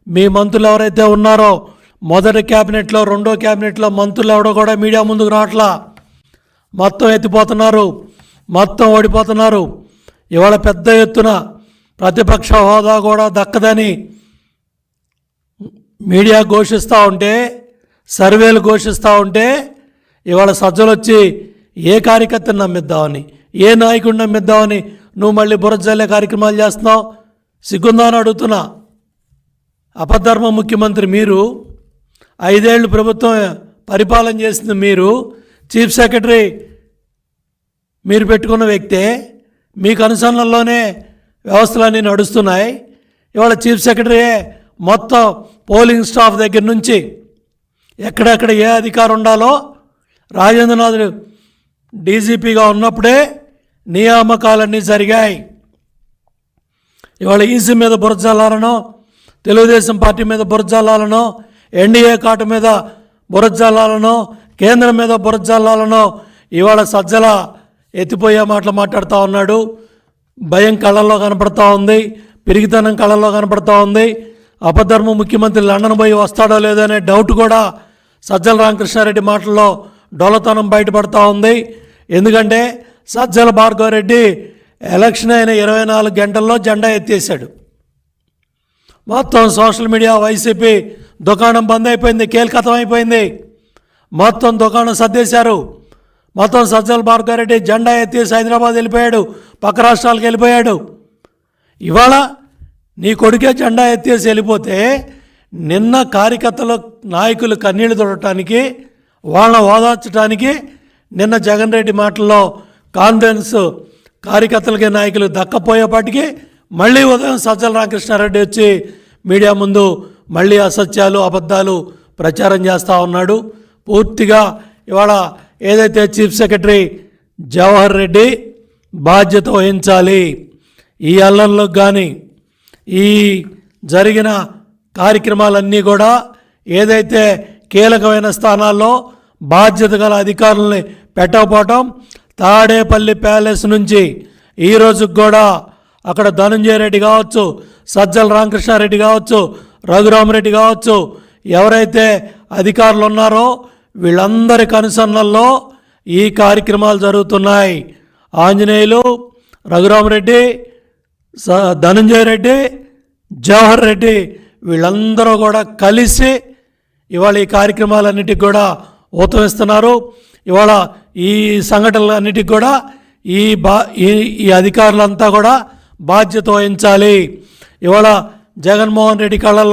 మీ మంత్రులు ఎవరైతే ఉన్నారో మొదటి క్యాబినెట్లో రెండో క్యాబినెట్లో మంత్రులు ఎవడో కూడా మీడియా ముందుకు రావట్లా, మొత్తం ఎత్తిపోతున్నారు, మొత్తం ఓడిపోతున్నారు. ఇవాళ పెద్ద ఎత్తున ప్రతిపక్ష హోదా కూడా దక్కదని మీడియా ఘోషిస్తూ ఉంటే, సర్వేలు ఘోషిస్తూ ఉంటే, ఇవాళ సజ్జలు వచ్చి ఏ కార్యకర్తను నమ్మిద్దామని, ఏ నాయకుడిని నమ్మిద్దామని నువ్వు మళ్ళీ బురజల్లే కార్యక్రమాలు చేస్తున్నావు? సిగ్గుందా అని అడుగుతున్నా. అపధర్మ ముఖ్యమంత్రి మీరు, 5 ఏళ్ళు ప్రభుత్వం పరిపాలన చేసింది మీరు, చీఫ్ సెక్రటరీ మీరు పెట్టుకున్న వ్యక్తే, మీకు అనుసరణలోనే వ్యవస్థలన్నీ నడుస్తున్నాయి. ఇవాళ చీఫ్ సెక్రటరీయే మొత్తం పోలింగ్ స్టాఫ్ దగ్గర నుంచి ఎక్కడెక్కడ ఏ అధికారం ఉండాలో రాజేంద్రనాథ్ డీజీపీగా ఉన్నప్పుడే నియామకాలన్నీ జరిగాయి. ఇవాళ ఈసీ మీద బురజల్లాలనో, తెలుగుదేశం పార్టీ మీద బురజల్లాలనో, ఎన్డీఏ కాటు మీద బురజల్లాలనో, కేంద్రం మీద బురజల్లాలనో ఇవాళ సజ్జల ఎత్తిపోయే మాటలు మాట్లాడుతూ ఉన్నాడు. భయం కళ్ళల్లో కనపడతా ఉంది, పిరిగితనం కళ్ళల్లో కనపడతా ఉంది. అపధర్మ ముఖ్యమంత్రి లండన్ పోయి వస్తాడో లేదో అనే డౌట్ కూడా సజ్జల రామకృష్ణారెడ్డి మాటల్లో డొల్లతనం బయటపడతా ఉంది. ఎందుకంటే సజ్జల భార్గవరెడ్డి ఎలక్షన్ అయిన 24 గంటల్లో జెండా ఎత్తేసాడు. మొత్తం సోషల్ మీడియా వైసీపీ దుకాణం బంద్ అయిపోయింది, కీలకతం అయిపోయింది. మొత్తం దుకాణం సర్దేశారు. మొత్తం సజ్జల భార్గవరెడ్డి జెండా ఎత్తేసి హైదరాబాద్ వెళ్ళిపోయాడు, పక్క రాష్ట్రాలకు వెళ్ళిపోయాడు. ఇవాళ నీ కొడుకే జెండా ఎత్తేసి వెళ్ళిపోతే నిన్న కార్యకర్తలు నాయకులు కన్నీళ్లు తొడటానికి, వాళ్ళని ఓదార్చడానికి నిన్న జగన్ రెడ్డి మాటల్లో కాన్ఫిడెన్స్ కార్యకర్తలకి నాయకులు దక్కపోయేపాటికి మళ్ళీ ఉదయం సజ్జల రామకృష్ణారెడ్డి వచ్చి మీడియా ముందు మళ్ళీ అసత్యాలు అబద్ధాలు ప్రచారం చేస్తూ ఉన్నాడు. పూర్తిగా ఇవాళ ఏదైతే చీఫ్ సెక్రటరీ జవహర్ రెడ్డి బాధ్యత వహించాలి, ఈ అల్లర్లకు కానీ ఈ జరిగిన కార్యక్రమాలన్నీ కూడా ఏదైతే కీలకమైన స్థానాల్లో బాధ్యత గల అధికారులని పెట్టకపోవటం, తాడేపల్లి ప్యాలెస్ నుంచి ఈ రోజుకి కూడా అక్కడ ధనంజయ రెడ్డి కావచ్చు, సజ్జల రామకృష్ణారెడ్డి కావచ్చు, రఘురామరెడ్డి కావచ్చు, ఎవరైతే అధికారులు ఉన్నారో వీళ్ళందరి కనుసన్నల్లో ఈ కార్యక్రమాలు జరుగుతున్నాయి. ఆంజనేయులు, రఘురామరెడ్డి, ధనంజయ రెడ్డి, జవహర్ రెడ్డి వీళ్ళందరూ కూడా కలిసి ఇవాళ ఈ కార్యక్రమాలన్నిటికి కూడా ఊతమిస్తున్నారు. ఇవాళ ఈ సంఘటనలన్నిటికి కూడా ఈ అధికారులంతా కూడా బాధ్యత వహించాలి. ఇవాళ జగన్మోహన్ రెడ్డి కళ్ళల్లో